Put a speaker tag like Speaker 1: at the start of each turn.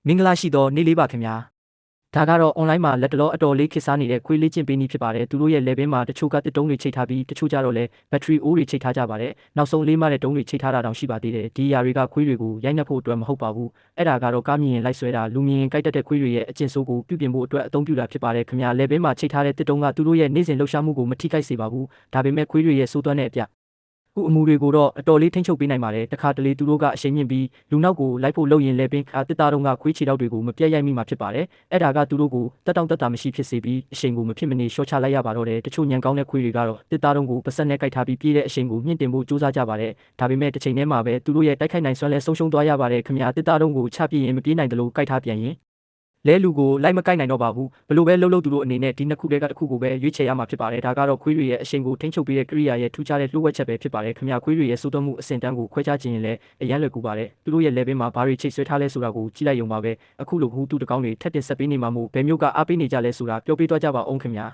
Speaker 1: မင်္ဂလာရှိသောနေ့လေးပါခင်ဗျာဒါကတော့ online မှာလက်တလောအတော်လေးခေတ်စားနေတဲ့ခွေးလေးကျင့်ပေးနည်းဖြစ်ပါတယ်သူတို့ရဲ့ level မှာတချို့ကတစ်တုံးတွေချိတ်ထားပြီးတချို့ကြတော့လည်း battery အိုးတွေချိတ်ထားကြပါတယ်နောက်ဆုံးလေးမှတဲ့တုံးတွေချိတ်ထားတာတောင်ရှိပါသေးတယ်ဒီຢာတွေကခွေးတွေကိုရိုက်နှက်ဖို့အတွက်မဟုတ်ပါဘူးအဲ့ဒါကတော့ကားမြင်ရင်လိုက်ဆွဲတာလူမြင်ရင်ကြိုက်တတ်တဲ့ခွေးတွေရဲ့အကျင့်ဆိုးကိုပြုပြင်ဖို့အတွက်အသုံးပြုတာဖြစ်ပါတယ်ခင်ဗျာ level မှာချိတ်ထားတဲ့တစ်တုံးကသူတို့ရဲ့နေ့စဉ်လှုပ်ရှားမှုကိုမထိခိုက်စေပါဘူးဒါပေမဲ့ခွေးတွေရဲ့စိုးသွမ်းတဲ့အပြခုအမူတွေကိုတော့အတော်လေးထိန်းချုပ်ပေးနိုင်ပါတယ်တခါတလေသူတို့ကအရှိန်မြင့်ပြီးလူနောက်ကိုလိုက်ဖို့လုပ်ရင်လည်းပင်တစ်သားတုံးကခွေးခြေထောက်တွေကိုမပြတ်ရိုက်မိမှာဖြစ်ပါတယ်အဲ့ဒါကသူတို့ကိုတက်တောင့်တက်တာမရှိဖြစ်စေပြီးအရှိန်ကိုမဖြစ်မနေလျှော့ချလိုက်ရပါတော့တယ်တချို့ညံကောင်းတဲ့ခွေးတွေကတော့တစ်သားတုံးကိုပါဆက်နဲ့ကိုက်ထားပြီးပြေးတဲ့အရှိန်ကိုမြင့်တင်ဖို့ကြိုးစားကြပါတယ်ဒါပေမဲ့တစ်ချိန်တည်းမှာပဲသူတို့ရဲ့တိုက်ခိုက်နိုင်စွမ်းလဲဆုံးရှုံးသွားရပါတယ်ခင်ဗျာတစ်သားတုံးကိုချပြရင်မပြေးနိုင်တယ်လို့ကိုက်ထားပြန်ရင်လဲလူကိုလိုက်မကိုက်နိုင်တော့ပါဘူးဘလို့ပဲလှုပ်သူတို့အနေနဲ့ဒီနှစ်ခုတည်းကတစ်ခုကိုပဲရွေးချယ်ရမှာဖြစ်ပါတယ်ဒါကတော့ခွေးတွေရဲ့အရှိန်ကိုထိန်းချုပ်ပေးတဲ့ကိရိယာရဲ့ထူးခြားတဲ့လှုပ်ဝက်ချက်ပဲဖြစ်ပါတယ်ခင်ဗျာခွေးတွေရဲ့စိုးသွမ်းမှုအဆင့်တန်းကိုခွဲခြားခြင်းရင်လည်းအရန်လွယ်ကူပါတယ်သူတို့ရဲ့ level မှာဘာတွေချိတ်ဆွဲထားလဲဆိုတာကိုကြည့်လိုက်ရုံပါပဲအခုလိုဘူးသူတကောင်းတွေထက်တင်ဆက်ပေးနေမှာမို့ဘယ်မျိုးကအားပေးနေကြလဲဆိုတာပြောပြသွားကြပါအောင်ခင်ဗျာ